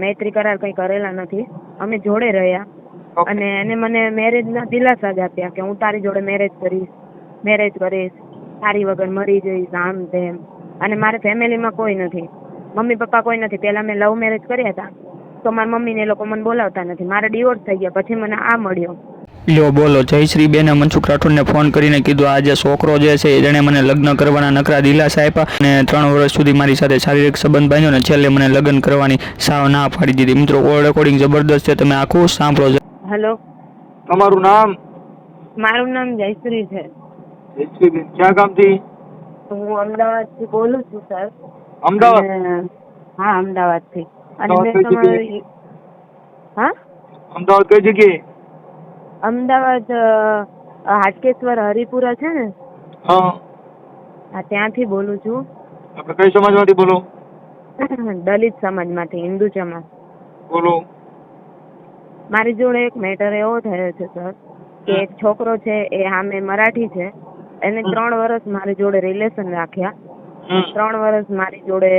મૈત્રી કરાર કઈ કરેલા નથી. અમે જોડે રહ્યા અને એને મને મેરેજના દિલાસા જ આપ્યા કે હું તારી જોડે મેરેજ કરીશ, તારી વગર મરી જઈશ, આમ તેમ. અને મારે ફેમિલીમાં કોઈ નથી, મમ્મી પપ્પા કોઈ નથી. પહેલા મેં લવ મેરેજ કર્યા હતા તો મારા મમ્મીને એ લોકો મને બોલાવતા નથી. મારે ડિવોર્સ થઈ ગયા પછી મને આ મળ્યો. લ્યો બોલો. જયશ્રી બેને મનસુખ રાઠોડને ફોન કરીને કીધું આ જે છોકરો જે છે એણે મને લગ્ન કરવાના નકરા દિલાસા આપ્યા અને 3 વર્ષ સુધી મારી સાથે શારીરિક સંબંધ બાંધ્યો ને છેલ્લે મને લગ્ન કરવાની સાવ ના પાડી દીધી. મિત્રો કોલ રેકોર્ડિંગ જબરદસ્ત છે, તમે આખું સાંભળો. હેલો, તમારું નામ? મારું નામ જયશ્રી છે. જયશ્રી, ક્યાં ગામથી? હું અમદાવાદથી બોલું છું સર. અમદાવાદ? હા, અમદાવાદથી. અને મેં તમારી અમદાવાદ કઈ જગ્યાએ? અમદાવાદ હાટકેશ્વર હરિપુરા છે ને, હા ત્યાંથી બોલું છું. આપણે કઈ સમાજમાંથી બોલો? દલિત સમાજમાંથી, હિન્દુ સમાજ. બોલો. મારી જોડે એક મેટર એવો થયો છે સર કે એક છોકરો છે એ સામે મરાઠી છે, એને 3 વર્ષ મારી જોડે રિલેશન રાખ્યા. 3 વર્ષ મારી જોડે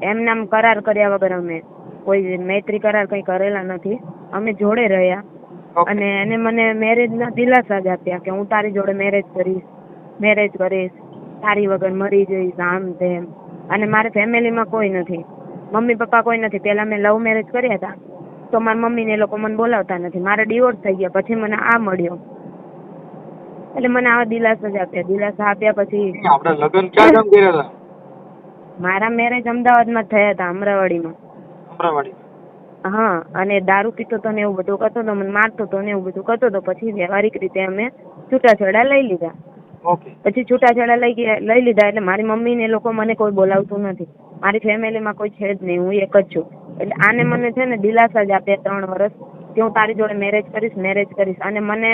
એમ નામ કરાર કર્યા વગર, અમે કોઈ મૈત્રી કરાર કઈ કરેલા નથી. અમે જોડે રહ્યા અને એને મને મેરેજના દિલાસા જ આપ્યા કે હું તારી જોડે મેરેજ કરીશ, તારી વગર મરી જઈશ, આમ તેમ. અને મારે ફેમિલીમાં કોઈ નથી, મમ્મી પપ્પા કોઈ નથી. પહેલા મેં લવ મેરેજ કર્યા હતા તો મારા મમ્મીને એ લોકો મને બોલાવતા નથી. મારે ડિવોર્સ થઈ ગયા પછી મને આ મળ્યો. એટલે મને આવા દિલાસા જ આપ્યા. દિલાસા આપ્યા પછી આપણે લગ્ન ક્યાં ગામ કર્યા હતા? મારા મેરેજ અમદાવાદમાં થયા હતા, અમરાવાડીમાં. અમરાવાડી? હા. અને દારૂ પીતો તો ને એવું બધું કરતો હતો, મને મારતો હતો ને એવું બધું કરતો હતો. પછી વ્યવહારિક રીતે અમે છૂટાછેડા લઈ લીધા. પછી છૂટાછેડા લઈ લીધા એટલે મારી મમ્મી ને લોકો મને કોઈ બોલાવતું નથી. મારી ફેમિલીમાં કોઈ છે જ નહીં, હું એક જ છું. એટલે આને મને છે ને દિલાસા જ આપ્યા 3 વર્ષ કે હું તારી જોડે મેરેજ કરીશ. અને મને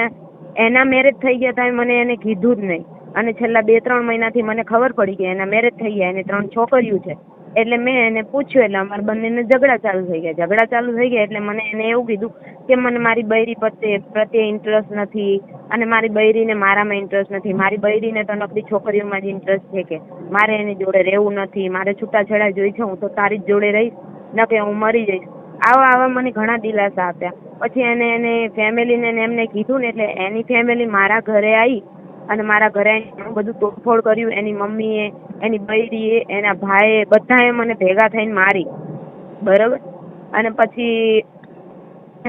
એના મેરેજ થઈ ગયા હતા મને એને કીધું જ નહીં. અને છેલ્લા 2-3 મહિનાથી મને ખબર પડી કે એના મેરેજ થઈ ગયા, એને 3 છોકરીઓ છે. એટલે મેં એને પૂછ્યું એટલે અમારા બંનેને ઝઘડા ચાલુ થઈ ગયા. એટલે મને એને એવું કીધું કે મને મારી બૈરી પ્રત્યે ઇન્ટરેસ્ટ નથી અને મારી બૈરીને મારામાં ઇન્ટરેસ્ટ નથી. મારી બૈરીને તો નકરી છોકરીઓમાં જ ઇન્ટરેસ્ટ છે કે મારે એની જોડે રહેવું નથી, મારે છૂટાછેડા જોઈ છે, હું તો તારી જ જોડે રહીશ, ન કે હું મરી જઈશ. આવા મને ઘણા દિલાસા આપ્યા. પછી એને ફેમિલીને એમને કીધું ને એટલે એની ફેમિલી મારા ઘરે આવી અને મારા ઘરે ઘણું બધું તોડફોડ કર્યું. એની મમ્મીએ, એની બૈરીએ, એના ભાઈએ, બધાએ મને ભેગા થઈને મારી. બરોબર. અને પછી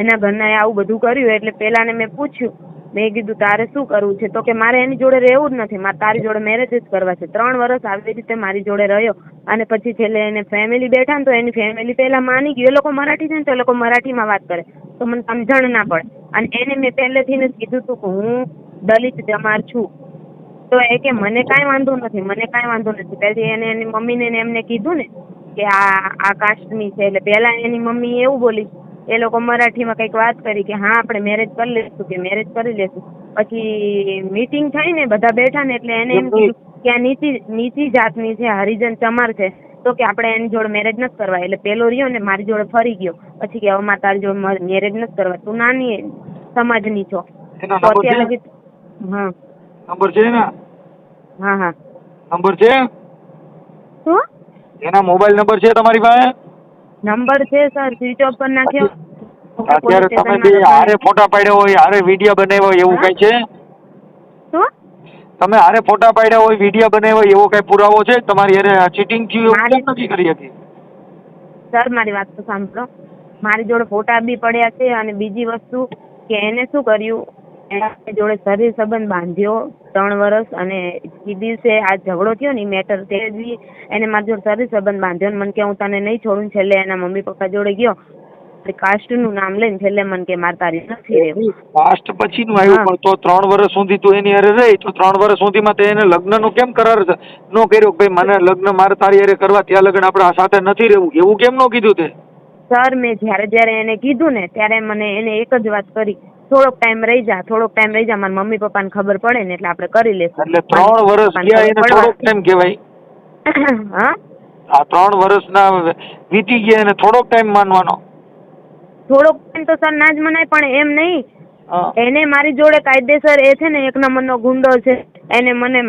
એના ઘરનાએ આવું બધું કર્યું એટલે પેલાને મેં પૂછ્યું, મેં કીધું તારે શું કરવું છે? તો કે મારે એની જોડે રહેવું જ નથી, મારે તારી જોડે મેરેજ જ કરવા છે. 3 વર્ષ આવી રીતે મારી જોડે રહ્યો અને પછી છેલ્લે એને ફેમિલી બેઠા ને તો એની ફેમિલી પેલા માની ગયું. એ લોકો મરાઠી છે ને તો એ લોકો મરાઠીમાં વાત કરે તો મને સમજણ ના પડે. અને એને મેં પહેલેથી જ કીધું હતું કે હું દલિત જમાર છું. તો એ કે મને કાંઈ વાંધો નથી. પછી એને એની મમ્મીને એમને કીધું ને કે આ કાસ્ટની છે. એટલે પહેલા એની મમ્મી એવું બોલી, એ લોકો મરાઠીમાં કંઈક વાત કરી કે હા આપણે મેરેજ કરી લેશું. પછી મીટિંગ થઈ ને બધા બેઠા ને એટલે એને એમ કીધું કે આ નીચી જાતની છે, હરિજન ચમાર છે, તો કે આપણે એની જોડે મેરેજ નથી કરવા. એટલે પેલો રહ્યો ને મારી જોડે ફરી ગયો. પછી કે હવે મારે તારી જોડે મેરેજ નથી કરવા, તું નાની સમાજની છો. તો અત્યારે હા નંબર છે ને? હા નંબર છે? શું? એના મોબાઈલ નંબર છે તમારી પાસે? નંબર છે સર, સ્વિચ ઓફ કરી નાખ્યો. અત્યારે તમે જે હારે ફોટા પાડ્યા હોય, હારે વિડિયો બનાવ્યો હોય એવું કઈ છે? શું? તમે હારે ફોટા પાડ્યા હોય, વિડિયો બનાવ્યો હોય એવો કઈ પુરાવો છે તમારી હારે ચીટિંગ થયું એવું નથી કરી હતી? સર મારી વાત તો સાંભળો. મારી જોડે ફોટા બી પડ્યા છે અને બીજી વસ્તુ કે એને શું કર્યું, એના જોડે શરીર સંબંધ બાંધ્યો 3 વર્ષ અને એ દિવસે આ ઝઘડો થયો ને મેટર તે જ એને મારી જોડે શરીર સંબંધ બાંધ્યો. મને કે હું તને નહીં છોડું. છેલ્લે એના મમ્મી પપ્પા જોડે ગયો, કાસ્ટનું નામ લઈને છેલ્લે મને કે મારે તારી નથી રહેવું. કાસ્ટ પછીનું આવ્યું પણ તો 3 વર્ષ સુધી તું એની હારે રહી તો 3 વર્ષ સુધીમાં તે એને લગ્નનો કેમ કરાર નો કર્યો? ભાઈ મને લગ્ન મારે તારી હારે કરવા, ત્યાં લગ્ન આપણે સાથે નથી રહેવું એવું કેમ નો કીધું તે? સર મેં જ્યારે એને કીધું ને ત્યારે મને એને એક જ વાત કરી, થોડોક ટાઈમ રહી જા, મારા મમ્મી પપ્પાને ખબર પડે ને એટલે આપણે કરી લેશું. એટલે 3 વર્ષ ગયા એને થોડોક ટાઈમ કહેવાય? હા, આ 3 વર્ષના વીતી ગયા એને થોડોક ટાઈમ માનવાનો? થોડોક ટાઈમ તો સર ના જ મનાય, પણ એમ નહીં. એને મારી જોડે કાયદેસર એ છે ને 1 નંબરનો ગુંડો છે. એને મને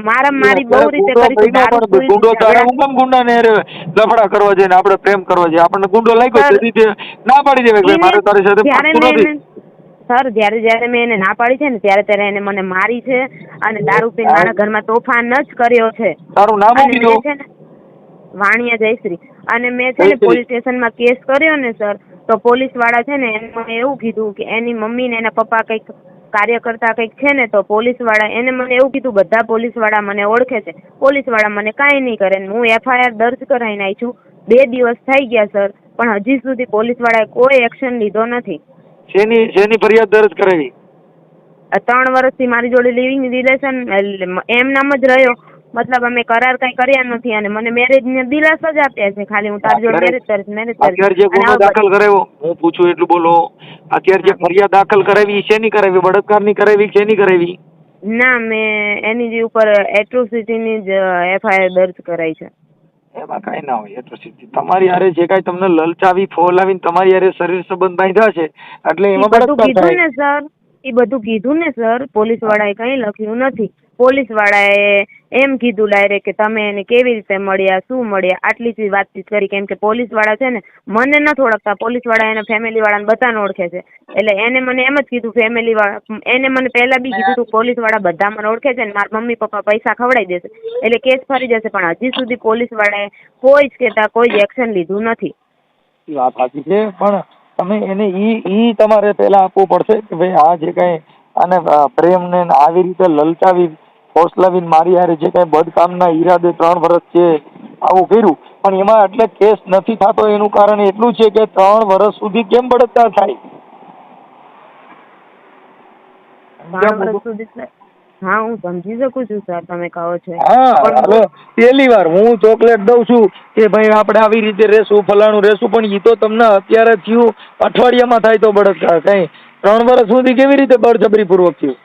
મારી બહુ રીતે કરી છે. દારૂ પીને ગુંડો તારે ઝઘડા- હું કેમ ગુંડાને લફડા કરવા જોઈએ ને આપણે પ્રેમ કરવા જોઈએ? આપણને ગુંડો લાગ્યો સર, તેથી તે ના પાડી દેવાય કે ભાઈ મારે તારી સાથે જ્યારે પડતું મેં નથી. સર જ્યારે મેં એને ના પાડી છે ને ત્યારે એને મને મારી છે અને દારૂ પીને મારા ઘરમાં તોફાન જ કર્યો છે. તારું નામ શું અને મેં કીધું? છે ને વાણિયા જયશ્રી, અને મેં છે ને જયશ્રી. પોલીસ સ્ટેશનમાં કેસ કર્યો ને સર, તો પોલીસ વાળા છે ને એને મને એવું કીધું કે એની મમ્મી ને એના પપ્પા કંઈક કાર્યકર્તા કંઈક છે ને, તો પોલીસ વાળા એને મને એવું કીધું બધા પોલીસ વાળા મને ઓળખે છે, પોલીસ વાળા મને કાંઈ નહીં કરે. હું FIR દર્જ કરાવીને આવી છું. 2 દિવસ થઈ ગયા સર, પણ હજી સુધી પોલીસ વાળાએ કોઈ એક્શન લીધો નથી. શેની ફરિયાદ દર્જ કરાવી? 3 વર્ષથી મારી જોડે લિવિંગ રિલેશન એમ નામ જ રહ્યો, મતલબ અમે કરાર કઈ કર્યા નથી અને મને મેરેજ ને દિલાસો જ આપ્યા છે, ખાલી હું તારી જોડે મેરેજ અત્યારે જે ગુનો દાખલ કરાવ્યો, હું પૂછું એટલું બોલો, અત્યારે જે ફરિયાદ દાખલ કરાવી શેની કરાવી? બળાત્કારની કરાવી શેની કરાવી? ના, મેં એની જે ઉપર એટ્રોસિટીની જ FIR દર્જ કરાઈ છે. એમાં કઈ ના હોય. એટ્રોસિટી તમારી હારે જે કાંઈ તમને લલચાવી ફોલાવીને તમારી હારે શરીર સંબંધ બાંધ્યા છે એટલે એમાં બધું બળાત્કાર કીધું થાય. ને સર, એ બધું કીધું ને સર, પોલીસ વાળાએ કઈ લખ્યું નથી. પોલીસ વાળાએ એમ કીધું ડાયરેક્ટ કે તમે એને કેવી રીતે મળ્યા, શું મળ્યા, આટલી જ વાતચીત કરી. કેમ કે પોલીસ વાળા છે ને મને નથી ઓળખતા, પોલીસ વાળા એના ફેમિલી વાળાને બધાને ઓળખે છે. એટલે એને મને એમ જ કીધું ફેમિલી વાળા, એને મને પહેલા બી કીધું હતું પોલીસ વાળા બધા મને ઓળખે છે ને મારા મમ્મી પપ્પા પૈસા ખવડાવી દેશે એટલે કેસ ફરી જશે, પણ હજી સુધી પોલીસ વાળાએ કોઈ જ કહેતા કોઈ જ એક્શન લીધું નથી. વાત સાચી છે, પણ તમે એને ઈ તમારે પહેલા આપવું પડશે કે ભાઈ આ જે કઈ આને પ્રેમને આવી રીતે લલચાવી ફોસલાવીને મારી હારે જે કઈ બદકામના ઈરાદે 3 વર્ષ છે આવું કર્યું, પણ એમાં એટલે કેસ નથી થતો એનું કારણ એટલું છે કે 3 વર્ષ સુધી કેમ બળાત્કાર થાય? 3 વર્ષ સુધી હા, હું સમજી શકું છું સર તમે કહો છો. હા, હવે પહેલી વાર હું ચોકલેટ દઉં છું કે ભાઈ આપણે આવી રીતે રહેશું, ફલાણું રહેશું, પણ ઈ તો તમને અત્યારે થયું, અઠવાડિયામાં થાય તો બળાત્કાર. કઈ 3 વર્ષ સુધી કેવી રીતે બળજબરી પૂર્વક થયું?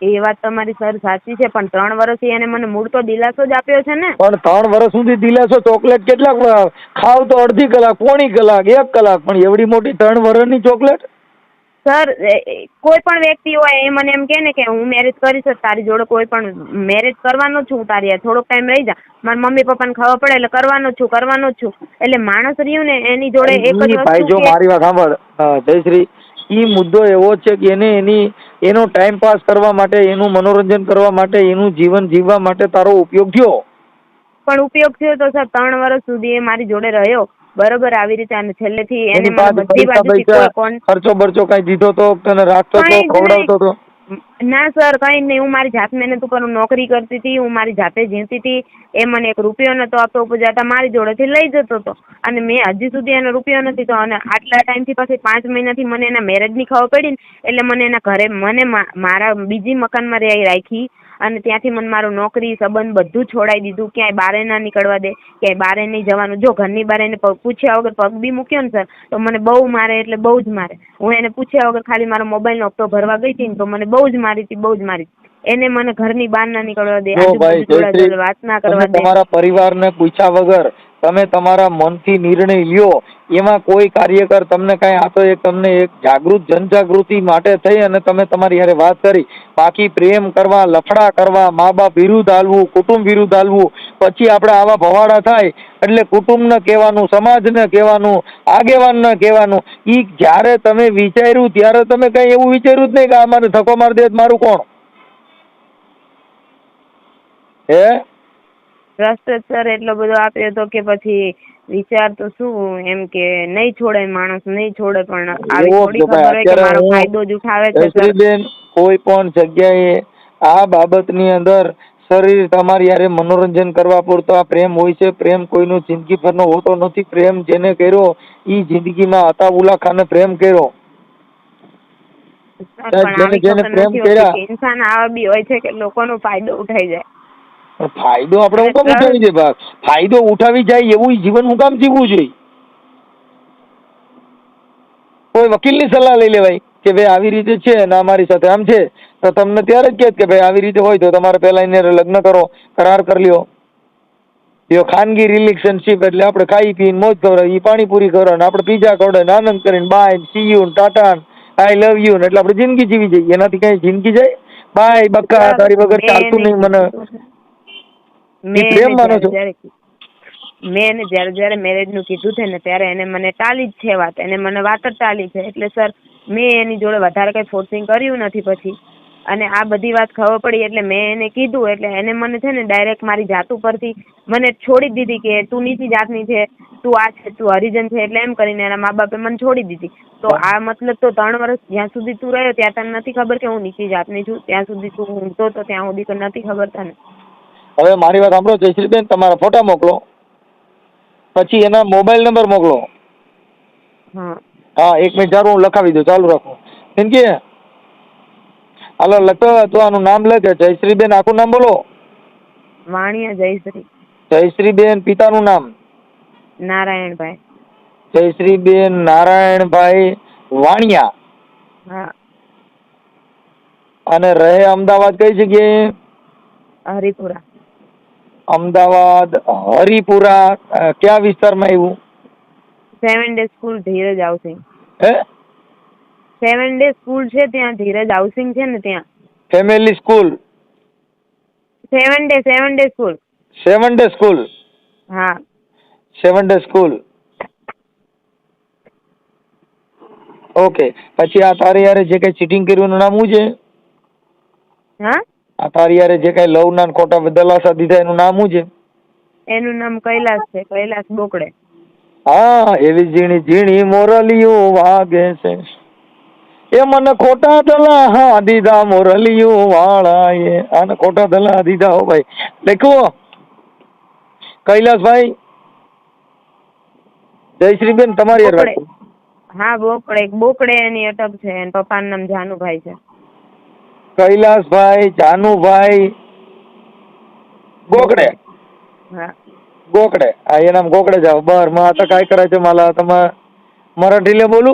એ વાત તમારી સર સાચી છે, પણ 3 વર્ષથી એને મને મૂળ તો દિલાસો જ આપ્યો છે ને. પણ 3 વર્ષ સુધી દિલાસો ચોકલેટ કેટલાક ખાવ તો અડધી કલાક, પોણી કલાક, 1 કલાક, પણ એવડી મોટી 3 વર્ષની ચોકલેટ? સર, કોઈ પણ વ્યક્તિ હોય એ મને એમ કહે ને કે હું મેરેજ કરીશ તારી જોડે, કોઈ પણ મેરેજ કરવાનો છું તારી થોડોક ટાઈમ રહી જા, મારા મમ્મી પપ્પાને ખબર પડે એટલે કરવાનો જ છું. એટલે માણસ રહ્યું ને એની જોડે એક જ ભાઈ, જો મારી વાત સાંભળ જયશ્રી, ઈ મુદ્દો એવો છે કે એનો ટાઈમ પાસ કરવા માટે, એનું મનોરંજન કરવા માટે, એનું જીવન જીવવા માટે તારો ઉપયોગ થયો. પણ ઉપયોગ થયો તો સર 3 વર્ષ સુધી એ મારી જોડે રહ્યો, બરોબર, આવી રીતે, અને છેલ્લેથી એને એની મને પાસે બધી બાજુથી કોઈ ખર્ચો બરચો કઈ દીધો તો, તને રાખતો તો, ખવડાવતો તો? ના સર, કઈ નહીં. હું મારી જાત મહેનત ઉપર નોકરી કરતી હતી, હું મારી જાતે જીવતી હતી. એ મને 1 રૂપિયો નતો આપતો, ઉપજાતા મારી જોડેથી લઈ જતો હતો, અને મેં હજી સુધી એનો રૂપિયો નથી તો, અને આટલા ટાઈમથી પછી 5 મહિનાથી મને એના મેરેજની ખબર પડી ને, એટલે મને એના ઘરે મારા બીજી મકાનમાં રાખી, અને ત્યાંથી મને મારું નોકરી સંબંધ બધું છોડાવી દીધું. ક્યાંય બારે ના નીકળવા દે, ક્યાંય બારે નહીં જવાનું. જો ઘરની બારે એને પૂછ્યા વગર પગ બી મૂક્યો ને સર તો મને બહુ મારે, એટલે બહુ જ મારે. હું એને પૂછ્યા વગર ખાલી મારો મોબાઈલનો હપ્તો ભરવા ગઈ હતી ને તો મને બહુ જ મારી હતી. એને મને ઘરની બહાર ના નીકળવા દે, આજુબાજુ વાત ના કરવા દે. તમારા પરિવારને પૂછ્યા વગર તમે તમારા મનથી નિર્ણય લ્યો, એમાં કોઈ કાર્યકર તમને કઈ આ તો તમને એક જનજાગૃતિ માટે થઈ અને તમે તમારી હારે વાત કરી. બાકી પ્રેમ કરવા, લફડા કરવા, મા બાપ વિરુદ્ધ હાલવું, કુટુંબ વિરુદ્ધ હાલવું, પછી આપણે આવા ભવાડા થાય એટલે કુટુંબને કહેવાનું, સમાજને કહેવાનું, આગેવાનને કહેવાનું. ઈ જ્યારે તમે વિચાર્યું ત્યારે તમે કઈ એવું વિચાર્યું જ નહીં કે આ મને ધક્કો મારી દે મારું કોણ? ભ્રષ્ટાચાર એટલો બધો આપ્યો હતો કે પછી વિચાર તો શું, એમ કે નહીં છોડે માણસ, નહીં છોડે, પણ આવી થોડી ખબર હોય કે મારો ફાયદો જ ઉઠાવે છે. બેન, કોઈ પણ જગ્યાએ આ બાબતની અંદર શરીર તમારી યારે મનોરંજન કરવા પૂરતો આ પ્રેમ હોય છે. પ્રેમ કોઈનો જિંદગીભરનો હોતો નથી. પ્રેમ જેને કર્યો ઈ જિંદગીમાં અતાઉલ્લા ખાને પ્રેમ કર્યો. ઇન્સાન આવા બી હોય છે કે લોકોનો ફાયદો ઉઠાઈ જાય. ફાયદો આપણે હું કામ ઉઠાવી દે ભાગ? ફાયદો ઉઠાવી જાય એવું જીવન હું કામ જીવવું જોઈએ? કોઈ વકીલની સલાહ લઈ લેવાય કે ભાઈ આવી રીતે છે ને અમારી સાથે આમ છે, તો તમને ત્યારે જ કે ભાઈ આવી રીતે હોય તો તમારે પહેલા એને લગ્ન કરો, કરાર કરી લ્યો. ખાનગી રિલેશનશીપ એટલે આપણે ખાઈ પીને મોજ કરો, એ પાણીપુરી કરો ને આપણે પીઝા ખવડાવે, આનંદ કરીને bye see you tata I love you ને એટલે આપણે જિંદગી જીવી જઈએ. એનાથી કઈ જિંદગી જાય? બાય બક્કા, તારી વગર ચાલતું નહીં મને. પ્રેમ માનો છો? મેં એને જયારે મેરેજ નું કીધું છે ને ત્યારે એને મને ટાળી જ છે વાત, એને મને વાત જ ટાળી છે. એટલે સર મેં એની જોડે વધારે કઈ ફોર્સિંગ કર્યું નથી પછી, અને આ બધી વાત ખબર પડી એટલે મેં એને કીધું એટલે એને મને છે ને ડાયરેક્ટ મારી જાત ઉપરથી મને છોડી દીધી કે તું નીચી જાતની છે, તું આ છે, તું હરિજન છે, એટલે એમ કરીને એના મા બાપે મને છોડી દીધી. તો આ મતલબ તો 3 વર્ષ જ્યાં સુધી તું રહ્યો ત્યાં તને નથી ખબર કે હું નીચી જાતની છું? ત્યાં સુધી તું ઊંઘતો તો ત્યાં સુધી તો નથી ખબર તને? હવે મારી વાત સાંભળો જયશ્રીબેન, તમારા ફોટા મોકલો, પછી એના મોબાઈલ નંબર મોકલો. હા 1 મિનિટ ચાલો, હું લખાવી દઉં, ચાલુ રાખો. કેમ કે હાલો લખો તો આનું નામ લખે. જયશ્રીબેન આખું નામ બોલો. વાણિયા જયશ્રી. જયશ્રીબેન પિતાનું નામ? નારાયણભાઈ. જયશ્રીબેન નારાયણભાઈ વાણિયા. હા. અને રહે અમદાવાદ કઈ જગ્યાએ? હરિપુરા. અમદાવાદ હરિપુરા કયા વિસ્તારમાં આવ્યું? 7 ડે સ્કૂલ ધીરજ હાઉસિંગ. હે? 7 ડે સ્કૂલ છે ત્યાં, ધીરજ હાઉસિંગ છે ને ત્યાં. Family school? 7 day school. 7 day school? હા. 7 ડે સ્કૂલ. ઓકે. પછી આ તારી યારે જે કઈ ચીટિંગ કર્યું એનું નામ શું છે? હા? આ તારી યારે જે કઈ લવ ના ખોટા દલાસા દીધા એનું નામ શું છે? એનું નામ કૈલાસ છે, કૈલાસ બોકડે. હા, એવી ઝીણી ઝીણી મોરલીઓ વાગે છે, એ મને ખોટા દલા દીધા મોરલીઓ વાળાએ. આને ખોટા દલા દીધા. હો ભાઈ લખો. કૈલાસભાઈ. જયશ્રીબેન તમારી યાર વાત. હા બોકડે એની અટક છે, એના પપ્પાનું નામ જાનુભાઈ છે. કૈલાસભાઈ જાનુભાઈ ગોકડે. હા ગોકડે. હા એ નામ ગોકડે जाओ बर मग आता काय करायचं मला? आता मग मराठीला बोलू?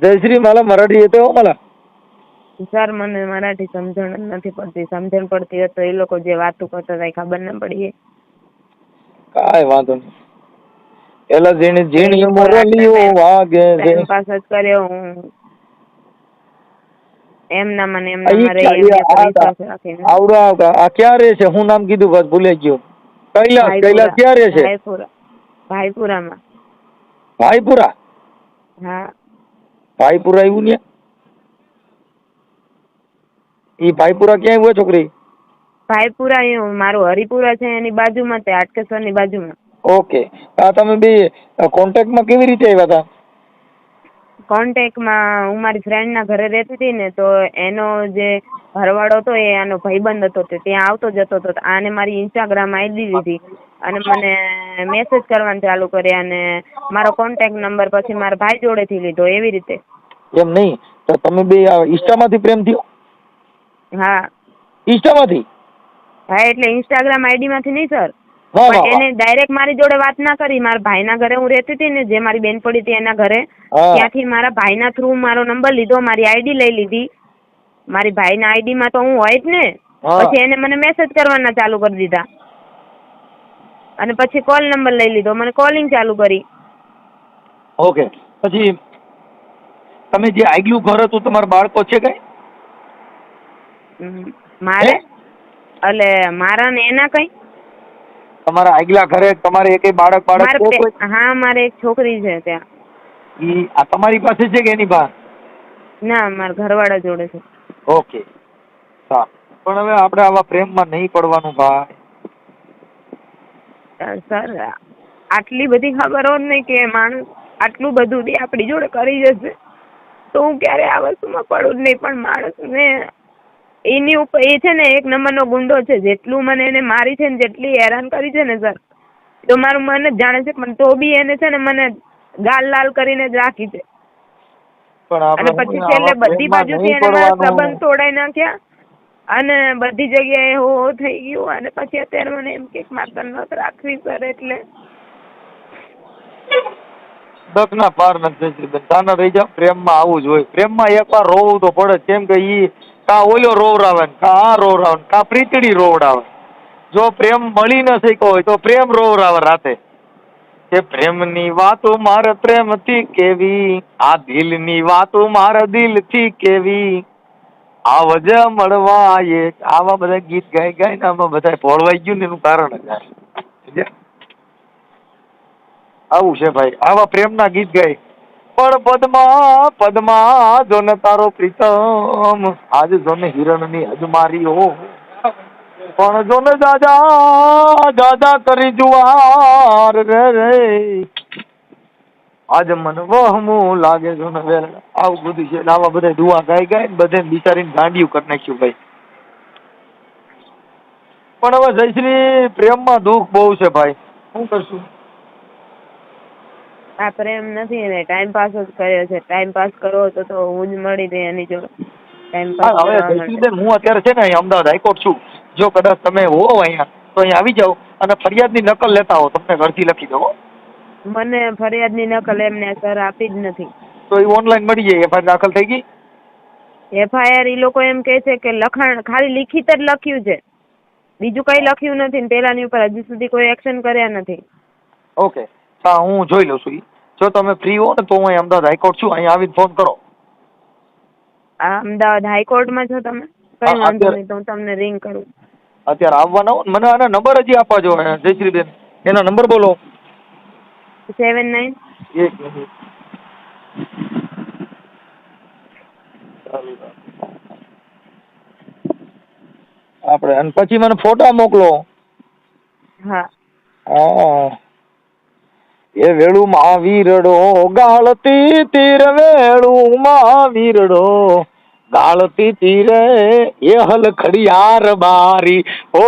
जयश्री मला मराठी येते हो मला. સર મને મરાઠી સમજણ નથી પડતી, સમજણ પડતી હોય તો એ લોકો જે વાતો કરતા હતા ખબર ન પડી. કાંઈ વાંધો નહીં. એલા ઝીણી ઝીણી મોરલીઓ વાગે છે. ટાઈમ પાસ જ કર્યો હું એમના મને એમનામાં રહી આવડા આ ક્યાં રહે છે? હું નામ કીધું બસ ભૂલે ગયો. કૈલાસ. કૈલાસ ક્યાં રહે છે? ભાઈપુરામાં. ભાઈપુરા? હા. ભાઈપુરા આવ્યું ને? ઈ ભાઈપુરા ક્યાં આવ્યું છોકરી? ભાઈપુરા એ મારું હરિપુરા છે એની બાજુમાં, તે હાટકેશ્વર ની બાજુમાં. ઓકે. આ તમે બે કોન્ટેક્ટમાં કેવી રીતે આવ્યા હતા? કોન્ટેક્ટમાં હું મારી ફ્રેન્ડ ના ઘરે રહેતી હતી ને, તો એનો જે ઘરવાળો હતો એ આનો ભાઈબંધ હતો, તે ત્યાં આવતો જતો હતો. આને મારી ઇન્સ્ટાગ્રામ આઈડી લીધી અને મને મેસેજ કરવાનું ચાલુ કર્યા, અને મારો કોન્ટેક્ટ નંબર પછી મારા ભાઈ જોડેથી લીધો. એવી રીતે. એમ નહીં તો તમે બે ઇન્સ્ટામાંથી પ્રેમ થયો? હા. ઇન્સ્ટામાંથી? હા એટલે ઇન્સ્ટાગ્રામ આઈડી માંથી નહીં સર, પણ એને ડાયરેક્ટ મારી જોડે વાત ના કરી. મારા ભાઈના ઘરે હું રહેતી હતી ને, જે મારી બેન પડી હતી એના ઘરે, ત્યાંથી મારા ભાઈના થ્રુ મારો નંબર લીધો, મારી આઈડી લઈ લીધી. મારી ભાઈના આઈડી માં તો હું હોય જ ને. પછી એને મને મેસેજ કરવાના ચાલુ કરી દીધા, અને પછી કોલ નંબર લઈ લીધો, મને કોલિંગ ચાલુ કરી. ઓકે. પછી તમે જે આગલું ઘર હતું, તમારા બાળકો છે કઈ? મારે એટલે મારા ને એના કઈ? તમારા આગલા ઘરે તમારે એકે બાળક હા મારે એક છોકરી છે ત્યાં. ઈ આ તમારી પાસે છે કે એની પાસે? ના, મારા ઘરવાળા જોડે છે. ઓકે સારું. પણ હવે આપણે આવા પ્રેમમાં નહીં પડવાનું ભાઈ. સર આટલી બધી ખબર હોત ને કે માણસ આટલું બધું બી આપણી જોડે કરી જશે તો હું ક્યારે આ વસ્તુમાં પડું જ નહીં. પણ માણસને એની ઉપર એ છે ને 1 નંબરનો ગુંડો છે. જેટલું મને એને મારી છે ને, જેટલી હેરાન કરી છે ને સર, તો મારું મન જ જાણે છે. પણ તો બી એને છે ને મને ગાલ લાલ કરીને જ રાખી છે. અને પછી છેલ્લે બધી બાજુથી એને મારા સંબંધ તોડાઈ નાખ્યા અને બધી જગ્યાએ હો થઈ ગયું. અને પછી અત્યારે મને એમ કે માતા નત રાખવી સર. એટલે દકના પાર નથી. બધાને રહી જાવ. પ્રેમમાં આવું જ હોય. પ્રેમમાં એકવાર રોવું તો પડે. કેમ કે ઈ કા ઓલો રોવરાવે, કા આ રોવરાવે, કા પ્રીતડી રોવડાવે. જો પ્રેમ મળી ન શક્યો હોય તો પ્રેમ રોવરાવે રાતે. કે પ્રેમની વાતો મારે પ્રેમથી કેવી, આ દિલની વાતો મારે દિલથી કેવી, આવજે મળવા એક. આવા બધા ગીત ગાઈ ગાઈને આમાં બધા ભોળવાઈ ગયું ને એનું કારણ જ આ છે. આવું છે ભાઈ, આવા પ્રેમના ગીત ગાય. પણ પદમાં પદમાં જોને તારો પ્રીતમ, આજ જોને હિરણની હજમારીઓ, પણ જોને દાદા દાદા કરી જુવાર રે રે, આજ મન વહમું લાગે જો ને વેર. આવું બધું છે. આવા બધા દુઆ ગાઈ ગાય બધે બિચારીને ગાંડિયું કરી નાખ્યું ભાઈ. પણ હવે જયશ્રી પ્રેમમાં દુઃખ બહુ છે ભાઈ, શું કરશું? આ પ્રેમ નથી એને ટાઈમ પાસ જ કર્યો છે. ટાઈમ પાસ કરવો હતો તો હું જ મળી રહી એની જોડે ટાઈમ પાસ હવે કરવા માટે. જયશ્રીબેન હું અત્યારે છે ને અહીંયા અમદાવાદ હાઈકોર્ટ છું. જો કદાચ તમે હો અહીંયા તો અહીંયા આવી જાઓ અને ફરિયાદની નકલ લેતા હો, તમને ઘરથી લખી દો. મને ફરિયાદની નકલ એમને સર આપી જ નથી. તો એ ઓનલાઈન મળી જાય. એફઆઈઆર દાખલ થઈ ગઈ? એફઆઈઆર એ લોકો એમ કહે છે કે લખાણ ખાલી લિખિત જ લખ્યું છે, બીજું કઈ લખ્યું નથી ને પેલાની ઉપર હજી સુધી કોઈ એક્શન કર્યા નથી. ઓકે, હા હું જોઈ લઉં છું. જો તમે ફ્રી હો ને તો હું અહીં અમદાવાદ હાઈકોર્ટ છું, અહીંયા આવીને ફોન કરો. આ અમદાવાદ હાઈકોર્ટમાં છો તમે? કઈ વાંધો નહીં તો હું તમને રિંગ કરું. અત્યારે આવવાના હો મને આના નંબર હજી આપવા જો જયશ્રીબેન, એનો નંબર બોલો. 79 એક મિનિટ. આપણે અને પછી મને ફોટા મોકલો. હા. એ વેળુમાં વીરડો ગાળતી તીર, વેળુમાં વીરડો ગાળતી તીરે, એ હલખડિયાર બારી ઓ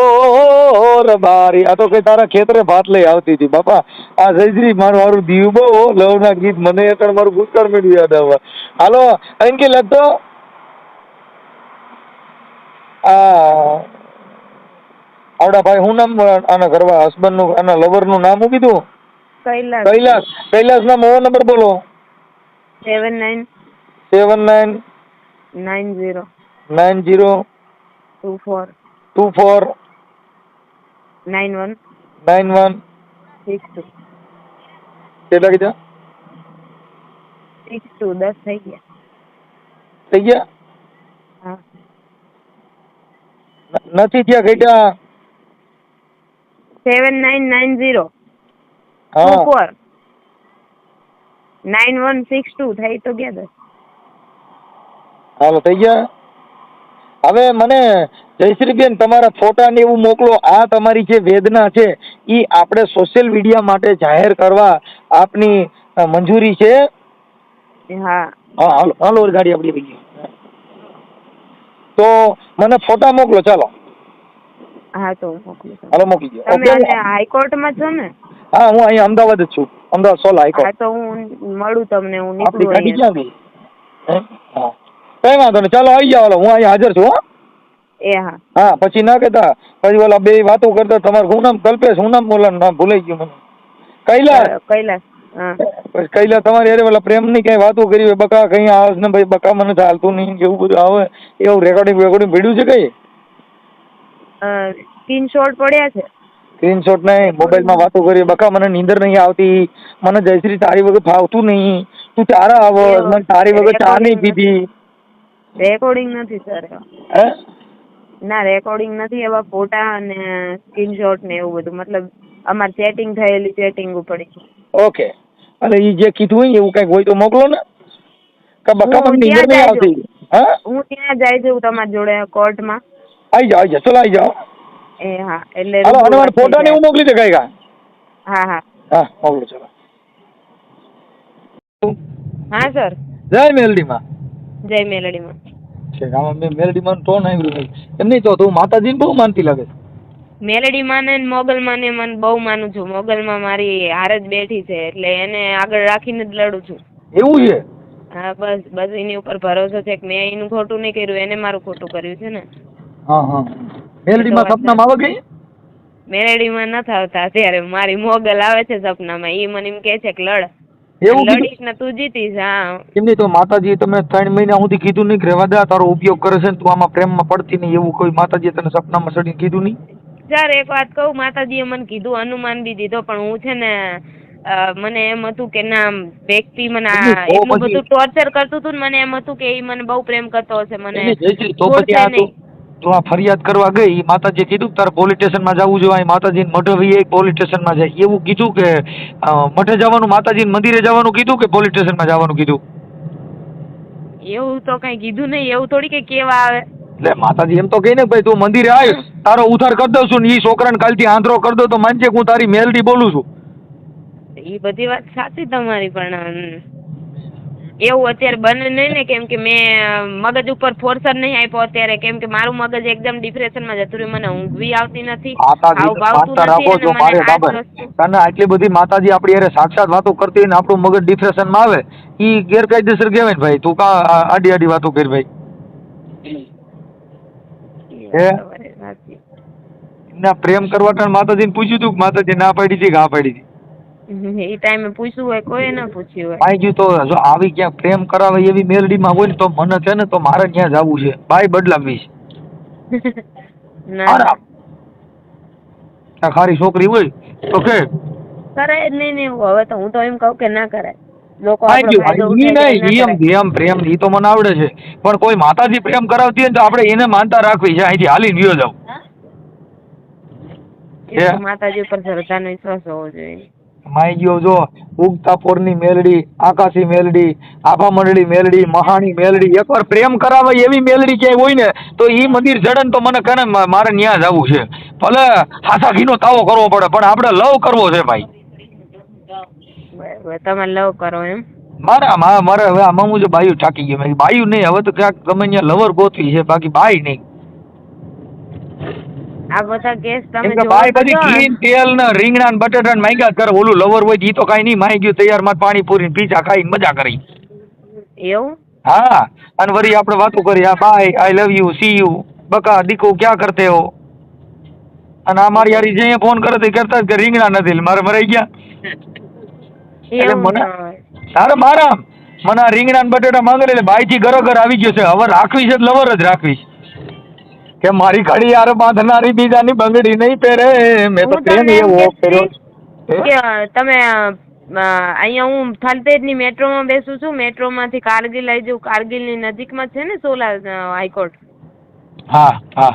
રબારી. આ તો કઈ તારા ખેતરે ભાત લઈ આવતી હતી બાપા. આ જયશ્રી મારું દીવ બહુ લવના ગીત મને એકણ મારું ભૂતકાળ મેળવી યાદ આવવા. હાલો અહીં કે લખતો આવડા ભાઈ શું નામ આના ઘરવા હસબન્ડ નું, આના લવર નું નામ શું કીધું? કૈલાસ. કૈલાસ ના મોબાઈલ નંબર બોલો. 79 79 90 90 24 24 91 91 62. કેટલા કીધા? 62 10 થઈ ગયા. થઈ ગયા? હા. નથી થયા કેટલા? 7990 હા 24 9162 થઈ તો ગયા 10. હાલો થઈ ગયા. હવે મને જયશ્રીબેન તમારા ફોટા ને એવું મોકલો. આ તમારી જે વેદના છે એ આપણે સોશિયલ મીડિયા માટે જાહેર કરવા આપની મંજૂરી છે? હા. હા હાલો હાલો ગાડી આપણી આવી ગઈ. તો મને ફોટા મોકલો. ચાલો હા તો મોકલું. હાલો મોકલી દો. તમે અને હાઈકોર્ટમાં છો ને? હા હું અહીંયા અમદાવાદ જ છું, અમદાવાદ સોલા હાઈકોર્ટ. હા તો હું મળું તમને. હું આપણી નીકળું ગાડી ક્યાં અહીંયા. ગઈ? હા કઈ વાંધો નહીં, ચાલો આવી જાઓ. હું અહીંયા હાજર છું. એ હા. હા પછી ના કહેતા પછી ઓલા બે વાતો કરતા. તમારું શું નામ? કલ્પેશ. શું નામ બોલા? નામ ભૂલાઈ ગયું મને. કૈલાસ. કૈલાસ. હા પછી કૈલાસ તમારી અરે ઓલા પ્રેમની કઈ વાતો કરી હોય બકા કઈ આવે ને ભાઈ બકા મને ચાલતું નહીં એવું બધું આવે એવું રેકોર્ડિંગ ભીડ્યું છે કઈ? સ્ક્રીનશોટ પડ્યા છે. સ્ક્રીનશોટ નહીં, મોબાઈલમાં વાતો કરી બકા મને નીંદર નહીં આવતી, મને જયશ્રી તારી વગર ફાવતું નહીં, તું ચારા આવો, મને તારી વગર ચા નહીં પીધી. રેકોર્ડિંગ નથી સર. હે ના રેકોર્ડિંગ નથી. એવા ફોટા અને સ્ક્રીનશોટ ને એવું બધું, મતલબ અમાર ચેટિંગ થયેલી ચેટિંગ પડી. ઓકે. અને એ જે કીધું હોય એવું કઈક હોય તો મોકલો ને. કે બકા મને નીંદર નહીં આવતી. હા હું ત્યાં જાય છું તમારી જોડે કોર્ટમાં. આવી જાઓ ચલો આવી જાઓ. એ હા એટલે હાલો અને મને ફોટા ને એવું મોકલી દે કઈ કા. હા હા હા મોકલો ચલો. હા સર. જય મેલડીમાં. જય મેલડીમાં. છે આમાં મેં મેલડીમાં ટોન આવ્યું નહીં. એમ નહીં તો તું માતાજીને બહુ માનતી લાગે. મેલડીમાં ને મોગલમાં ને મને બહુ માનું છું. મોગલમાં મારી હાર જ બેઠી છે એટલે એને આગળ રાખીને જ લડું છું. એવું છે? હા બસ એની ઉપર ભરોસો છે કે મેં એનું ખોટું નહીં કર્યું, એને મારું ખોટું કર્યું છે ને. હા હા. મેલડીમાં સપનામાં આવે ગઈ? મેલડીમાં નથી આવતા અત્યારે. મારી મોગલ આવે છે સપનામાં. એ મને એમ કે છે કે લડ, એવું લડીશ ને તું જીતીશ. હા એમ નહીં તો માતાજી તમે 3 મહિના સુધી કીધું નહીં કે રહેવા દે તારો ઉપયોગ કરે છે ને તું આમાં પ્રેમમાં પડતી નહીં એવું કોઈ માતાજીએ તને સપનામાં ચડીને કીધું નહીં? સર એક વાત કહું, માતાજીએ મને કીધું, અનુમાન બી દીધો, પણ હું છે ને મને એમ હતું કે ના વ્યક્તિ મને એટલું બધું ટોર્ચર કરતું હતું ને મને એમ હતું કે એ મને બહુ પ્રેમ કરતો હશે, મને છોડશે નહીં. તો આ ફરિયાદ કરવા ગઈ, માતાજીએ કીધું તારે પોલીસ સ્ટેશનમાં જવું જોઈએ, માતાજી મઠ રહીએ પોલીસ સ્ટેશનમાં જાય એવું કીધું કે મઠે જવાનું, માતાજી મંદિરે જવાનું કીધું કે પોલીસ સ્ટેશનમાં જવાનું કીધું? એવું તો કઈ કીધું નહીં, એવું થોડી કે કેવા આવે. એટલે માતાજી એમ તો કહે ને ભાઈ તું મંદિરે આવ, તારો ઉધાર કરી દઉં છું ને ઈ છોકરાને કાલથી આંધળો કરી દો તો માનજે હું તારી મેલડી બોલું છું. એ બધી વાત સાચી તમારી, પણ એવું અત્યારે બને નહીં ને, કેમ કે મેં મગજ ઉપર ફોર્સર નહીં આપ્યો અત્યારે, કેમ કે મારું મગજ એકદમ ડિપ્રેશનમાં જતું રહ્યું, મને ઊંઘ બી આવતી નથી, ભાવતું નથી, અને મને આ જ વસ્તુ. તને આટલી બધી માતાજી આપણી યારે સાક્ષાત વાતો કરતી હોય ને આપણું મગજ ડિપ્રેશનમાં આવે, ઈ ગેરકાયદેસર કહેવાય ને ભાઈ. તું કા આડી આડી વાતો કરી ભાઈ? ના પ્રેમ કરવા ટાણે માતાજીને પૂછ્યું તું કે માતાજી ના પાડી હતી કે હા પાડી હતી? એ ટાઈમે પૂછ્યું હોય, કોઈ ના પૂછ્યું હોય. પાઈ ગયું તો જો આવી ક્યાંક પ્રેમ કરાવે એવી મેલડીમાં હોય ને તો મને છે ને તો મારે ત્યાં જવું છે, બાઈ બદલાવી છે. ખારી છોકરી હોય તો કે કરાય જ નહીં. હવે તો હું તો એમ કહું કે ના કરાય. લોકો પ્રેમ ઈ તો મને આવડે છે, પણ કોઈ માતાજી પ્રેમ કરાવતી હોય તો આપણે એને માનતા રાખવી છે, અહીંથી હાલીને ગયો જાવ. માતાજી ઉપર શ્રદ્ધાનો વિશ્વાસ હોવો જોઈએ. માઈ ગયો જો ઉગતા પોરની મેલડી, આકાશી મેલડી, આભા મંડળી મેલડી, મહાણી મેલડી, એકવાર પ્રેમ કરાવે એવી મેલડી ક્યાંય હોય ને તો ઈ મંદિર જડે તો મને કહે મારે ન્યા જવું છે, ભલે હાથા ઘીનો તાવો કરવો પડે પણ આપણે લવ કરવો છે ભાઈ. તમે લવ કરો એમ? મારે હવે આમાં હું બાયું ટાકી ગયો, બાયું નહીં, હવે તો ક્યાંક ગમે ત્યાં લવર ગોતવી છે, બાકી બાઈ નહીં. આ બધા કેસ તમે જો બાઈ બધી ઘી તેલ ને રીંગણા ને બટેટા ને માંગ્યા કરે, ઓલું લવર હોય ઈ તો કાઈ નહીં, માઈ ગયું તૈયાર માં પાણીપુરી ને પીઝા ખાઈને મજા કરી. એવું? હા, અને વળી આપણે વાતો કરી, આ bye I love you, see you, બકા દીકુ ક્યાં કરતે હો, અને આ મારી યારી જે ફોન કરે તે કરતા કે રીંગણા નથી, મારે મરાઈ ગયા. એટલે મને તારે મારા મને આ રીંગણા ને બટેટા માંગે એટલે બાઈ થી ઘર આવી ગયો છે, હવે રાખવી છે લવર જ રાખવી કે મારી ઘડી યાર બાંધનારી બીજાની બંગડી નહીં પહેરે. મેં તો પ્રેમ એવો કર્યો કે તમે અહીંયા હું થલતેજ ની મેટ્રોમાં બેસું છું, મેટ્રોમાંથી કારગિલ લઈ જાઉં, કારગિલની નજીકમાં છે ને સોલા હાઈકોર્ટ. હા હા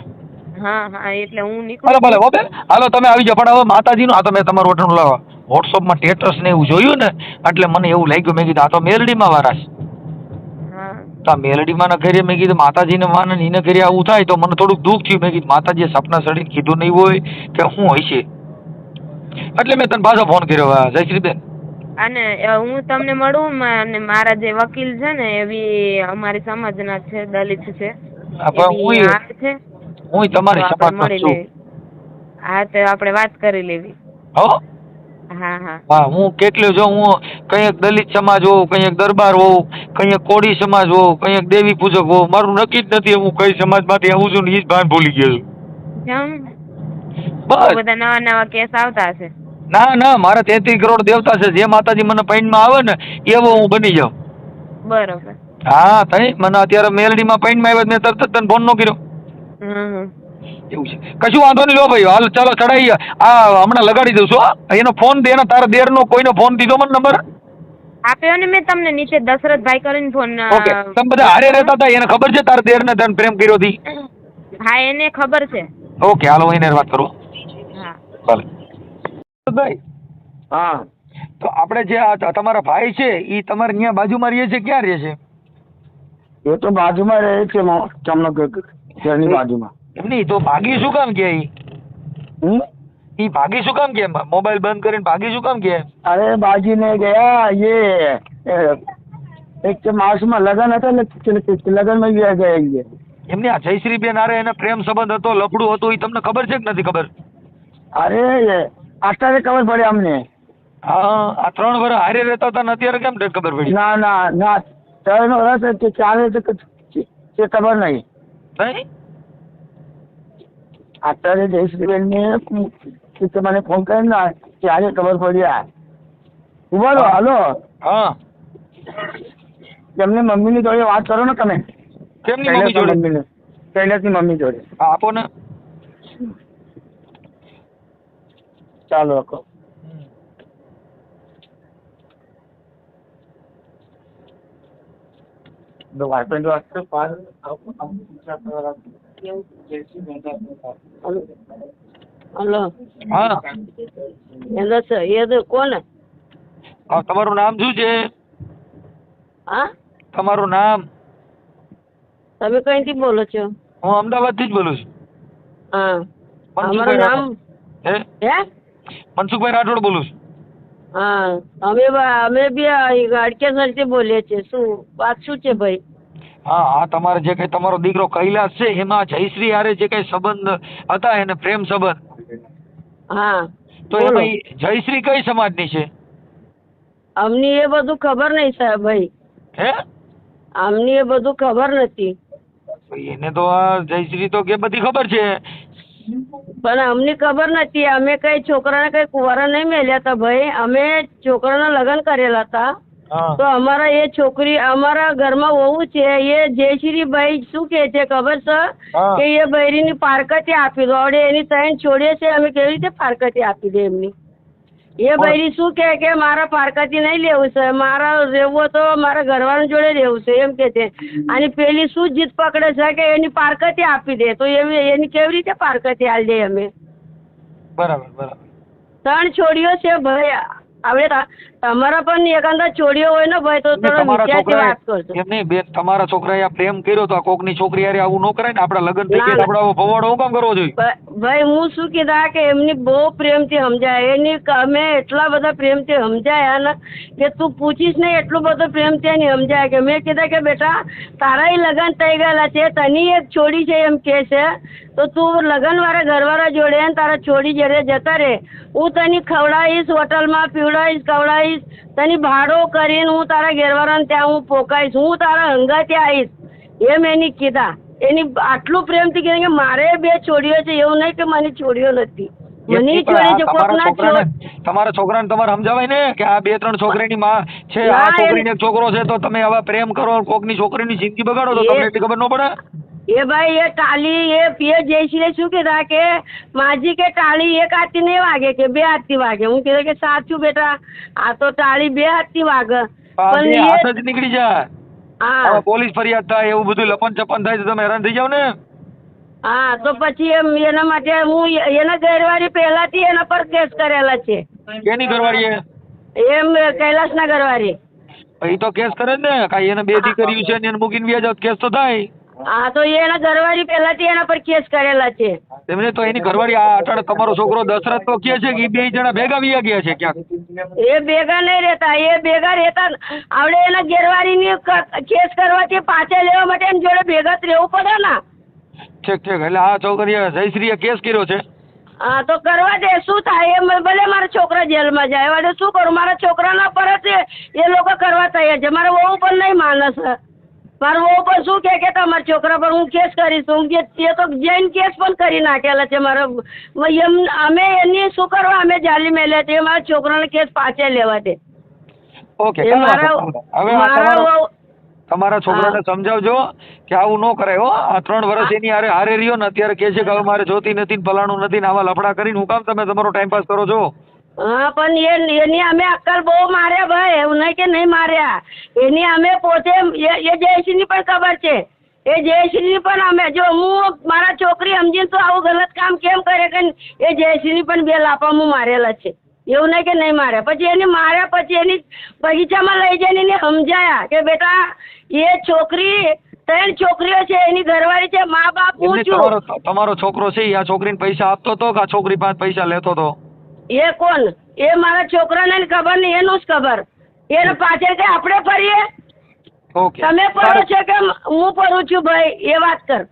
હા, એટલે હું નીકળું. ભલે ભલે હાલો તમે આવી જાઓ, પણ હવે માતાજીનું આ તો મેં તમારું વઠણ લાવો વોટ્સઅપમાં સ્ટેટસ ને એવું જોયું ને એટલે મને એવું લાગ્યું, મેં કીધું આ તો મેલડીમાં વાળા છે. તો મેલડીમાં ન કરી, મેં કીધું માતાજીને માને એને કરી આવું થાય તો મને થોડુંક દુઃખ થયું. મેં કીધું માતાજીએ સપના સડીને કીધું નહીં હોય કે શું હોય છે, એટલે મેં તને પાછો ફોન કર્યો. જયશ્રીબેન, અને હું તમને મળું, અને મારા જે વકીલ છે ને એવી અમારી સમાજના છે, દલિત છે, હું તમારી સમાજમાં છું. હા, તો આપણે વાત કરી લેવી. હા, હું કેટલું જો હું કંઈક દલિત સમાજ હોઉં, કંઈક દરબાર હોઉં, કંઈક કોળી સમાજ હોઉં, કંઈક દેવી પૂજક હોઉં, મારું નક્કી જ નથી હું કઈ સમાજમાંથી આવું છું ને એ જ ભાન ભૂલી ગયો છું. બસ બધા નવા નવા કેસ આવતા હશે. ના મારે 33 કરોડ દેવતા છે, જે માતાજી મને પૈણમાં આવે ને એવો હું બની જાઉં. બરોબર. હા, તઈ મને અત્યારે મેલડીમાં પૈણમાં આવ્યા મેં તરત જ તને ફોન ન કર્યો. એવું છે, કશું વાંધો નહીં. લો ભાઈ હાલ ચાલો ચડાઈ, આ હમણાં લગાડી દઉં છું. એનો ફોન દે ને, તારા દેર નો કોઈનો ફોન દીધો મને નંબર આપ્યો ને મેં તમને નીચે દશરથભાઈ કરીને ફોન. ઓકે, તમે બધા હારે રહેતા હતા, એને ખબર છે તારા દેર ને તને પ્રેમ કર્યો હતી? હા, એને ખબર છે. ઓકે, હાલો એને વાત કરો. હા ભલે ભાઈ. હા, તો આપણે જે તમારા ભાઈ છે એ તમારે અહીંયા બાજુમાં રહે છે, ક્યાં રહે છે? એ તો બાજુમાં રહે છે, ઘરની બાજુમાં. નહીં તો ભાગી શું કામ કે ઈ ભાગી શું કામ કે મોબાઈલ બંધ કરીને ભાગી શું કામ કે? અરે બાજીને ગયા ये એક માસમાં લગન હતા ને લગનમાં ગયા. એમને આ જયશ્રીબેન આરે એને પ્રેમ સંબંધ હતો, લફડું હતું, એ તમને ખબર છે કે નથી ખબર? અરે અત્યારે ખબર પડે અમને. હા, આ 3 વર્ષ હારે રહેતા હતા ને અત્યારે કેમ ખબર પડી? ના 3 વર્ષ કે 4 તે ખબર નહીં. અત્યારે જયશ્રીબેન ને મને ફોન કરીને ત્યારે ખબર પડી. બોલો. હાલો. હા, એમની મમ્મીની જોડે વાત કરો ને તમે. કેમની મમ્મી જોડે? કૈલાસની મમ્મી જોડે. આપો ને. ચાલો. હલો હા એ કોણ? તમારું નામ શું છે? હા તમારું નામ? તમે કઈથી બોલો છો? હું અમદાવાદ થી જ બોલું છું. હા મનસુખભાઈ અમારું નામ રાઠોડ. હે? મનસુખભાઈ રાઠોડ બોલું છું. હા અમે બી અડકેસર થી બોલીએ છીએ. શું વાત શું છે ભાઈ? હા હા, તમારે જે કઈ તમારો દીકરો કૈલાસ છે એમાં જયશ્રી હારે જે કઈ સંબંધ હતા એને પ્રેમ સંબંધ, હા તો બોલો. એમાં જયશ્રી કઈ સમાજની છે? અમને એ બધું ખબર નહીં સાહેબ ભાઈ. હે? અમને એ બધું ખબર નથી. એને તો આ જયશ્રી તો કે બધી ખબર છે. પણ અમને ખબર નથી. અમે કઈ છોકરાને કઈ કુંવારા નહીં મેલ્યા હતા ભાઈ. અમે છોકરાના લગ્ન કરેલા હતા. હા તો અમારા એ છોકરી અમારા ઘરમાં વહુ છે એ જયશ્રીભાઈ શું કે છે ખબર છે હા. કે એ બૈરીની પારકતી આપી દો. હવે એની ત્રણ છોડીએ છે, અમે કેવી રીતે પારકતી આપી દે એમની? એ બૈરી શું કે મારા પારકતી નહીં લેવું છે, મારા રહેવું તો મારા ઘરવાળા જોડે રહેવું છે એમ કે છે. અને પેલી શું જીદ પકડે છે કે એની પારકતી આપી દે. તો એની કેવી રીતે પારકતી આલી દે અમે? બરાબર બરાબર. ત્રણ છોડીઓ છે ભાઈ. હવે તમારા પણ એકાંદા છોડીઓ હોય ને ભાઈ તો થોડો વિચારથી વાત કરજો. એમ નહીં બેન, તમારા છોકરાએ આ પ્રેમ કર્યો તો આ કોકની છોકરી હારે આવું ન કરાય ને. આપડા લગ્ન થઈ ના, ગયા આપડા ભવાડો હું કામ કરવો જોઈએ? ભાઈ હું શું કીધા કે એમની બહુ પ્રેમથી સમજાય. એની અમે એટલા બધા પ્રેમથી સમજાયા ને કે તું પૂછીશ ને એટલું બધું પ્રેમથી એની સમજાય કે મેં કીધા કે બેટા તારાય લગ્ન થઈ ગયેલા છે, તની એક છોડી છે એમ કે છે, તો તું લગ્ન વાળા ઘરવાળા જોડે ને તારા છોડી જોડે જતા રહે. હું તને ખવડાવીશ, હોટલમાં પીવડાવીશ, ખવડાવીશ, તને ભાડો કરીને હું તારા ઘરવાળાને ત્યાં હું પોકાઈશ, હું તારા હંગાથી આવીશ એમ એની કીધા. એની આટલું પ્રેમથી કીધું કે મારે બે છોડીઓ છે, એવું નહીં કે મને છોડીઓ નથી. મને છોડી છે તમારા છોકરાને તમારે સમજાવાય ને કે આ બે ત્રણ છોકરીની માં છે, આ ના, છોકરીને એક છોકરો છે, તો તમે આવા પ્રેમ કરો, કોકની છોકરીની જિંદગી બગાડો તો તમને એટલી ખબર ન પડે? એ ભાઈ એ ટાળી એ જયશ્રી શું કીધા કે માજી કે ટાળી એક હાથથી નહીં વાગે કે બે હાથથી વાગે. હું કીધું કે સાચું બેટા, આ તો ટાળી બે હાથથી વાગે. પણ પણ હાથ જ નીકળી જાય. હા પોલીસ ફરિયાદ થાય, એવું બધું લપન ચપન થાય તો તમે હેરાન થઈ જાવ ને. હા તો પછી એના માટે હું એના ઘરવાળી પહેલાથી એના પર કેસ કરેલા છે. કેની ઘરવાળી એમ કૈલાસના ઘરવાળી. એ તો કેસ કરે જ ને, કાંઈ એને બે દીકરીઓ છે ને એને મૂકીને વ્યા જાવ કેસ તો થાય. હા તો એના ઘરવાળી પહેલાથી એના પર કેસ કરેલા છે. એમને તો એની ઘરવાળી આ અટાણે તમારો છોકરો દશરથ તો કહે છે કે એ બે જણા ભેગા વ્યા ગયા છે ક્યાંક. એ ભેગા નહીં રહેતા. એ ભેગા રહેતા આવડે એના ઘરવાળીની કેસ કરવાથી પાછા લેવા માટે એમ જોડે ભેગા જ રહેવું પડે ને. ઠીક ઠીક. એટલે આ છોકરીએ જયશ્રીએ કેસ કર્યો છે. હા તો કરવા દે, શું થાય? એમ ભલે મારા છોકરા જેલમાં જાય, હવે શું કરું? મારા છોકરાના પર જ એ લોકો કરવા તૈયાર છે. મારા વહુ પણ નહીં માનસ. મારા વહુ પણ શું કે તમારા છોકરા પર હું કેસ કરીશ. હું કે એ તો જૈન કેસ પણ કરી નાખેલા છે મારા. એમ અમે એની શું કરવા? અમે જાલી મેલે છે. મારા છોકરાનો કેસ પાછા લેવા દે. ઓકે. એ મારા વહુ તમારા છોકરાને સમજાવજો કે આવું ન કરાય હો. આ 3 વર્ષ એની હારે રહ્યો ને અત્યારે કહે છે કે હવે મારે જોતી નથી ને ફલાણું નથી ને આવા લફડા કરીને હું કામ તમે તમારો ટાઈમ પાસ કરો છો? હા પણ એની અમે અક્કલ બહુ માર્યા ભાઈ, એવું નહીં કે નહીં માર્યા. એની અમે પોતે એ જયશ્રીની પણ ખબર છે. એ જયશ્રીની પણ અમે જો હું મારા છોકરી સમજીને તો આવું ગલત કામ કેમ કરે કે એ જયશ્રીની પણ 2 લાફા હું મારેલા છે. એવું નહીં કે નહીં માર્યા. પછી એને માર્યા પછી એની બગીચામાં લઈ જઈને એને સમજાયા કે બેટા એ છોકરી 3 છોકરીઓ છે, એની ઘરવાળી છે, મા બાપ હું છું. તમારો છોકરો છે આ છોકરીને પૈસા આપતો હતો કે આ છોકરી પાસે પૈસા લેતો હતો? એ કોણ? એ મારા છોકરાને ખબર નહીં, એનું જ ખબર. એને પાછળ કે આપણે ફરીએ. ઓકે. તમે પડો છો કે હું પડું છું ભાઈ? એ વાત કર.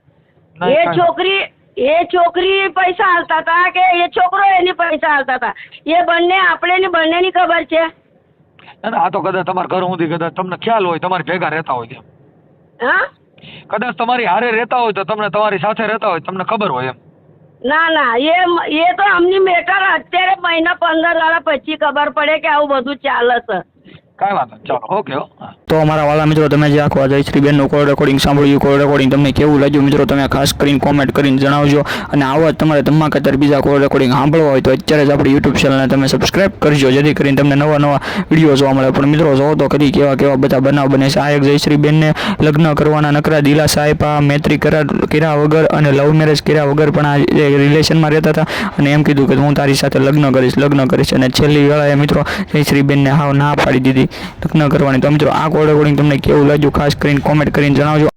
એ છોકરી પૈસા હાલતા હતા કે એ છોકરો એની પૈસા હાલતા હતા? એ બંને આપણે બંનેની ખબર છે. આ તો કદાચ તમારા ઘર સુધી કદાચ તમને ખ્યાલ હોય, તમારી ભેગા રહેતા હોય તેમ. હા કદાચ તમારી હારે રહેતા હોય તો તમને તમારી સાથે રહેતા હોય તમને ખબર હોય એમ. ના એ તો અમની મેટર અત્યારે મહિના 15 દાડા પછી ખબર પડે કે આવું બધું ચાલે છે. કાંઈ વાંધો નહીં. ચાલો ઓકે. તો અમારા વાલા મિત્રો તમે જે આખો જયશ્રીબેનનું કોલ રેકોર્ડિંગ સાંભળ્યું, કોલ રેકોર્ડિંગ તમને કેવું લાગ્યું મિત્રો તમે ખાસ કરીને કોમેન્ટ કરીને જણાવજો. અને આવા જ તમારે ધમાકેદાર બીજા કોલ રેકોર્ડિંગ સાંભળવા હોય તો અત્યારે જ આપણી યુટ્યુબ ચેનલને તમે સબસ્ક્રાઇબ કરજો, જેથી કરીને તમને નવા નવા વિડીયો જોવા મળે. પણ મિત્રો જો તો ખરી કેવા બધા બનાવ બને છે. આ એક જયશ્રીબેનને લગ્ન કરવાના નકરા દિલાસા આપ્યા, મૈત્રી કર્યા વગર અને લવ મેરેજ કર્યા વગર પણ આ રિલેશનમાં રહેતા હતા અને એમ કીધું કે હું તારી સાથે લગ્ન કરીશ અને છેલ્લી વેળાએ મિત્રો જયશ્રીબેનને હાવ ના પાડી દીધી લગ્ન કરવાની. તો મિત્રો આ કોલ રેકોર્ડિંગ તમને કેવું લાગ્યું ખાસ કરીને કોમેન્ટ કરીને જણાવજો.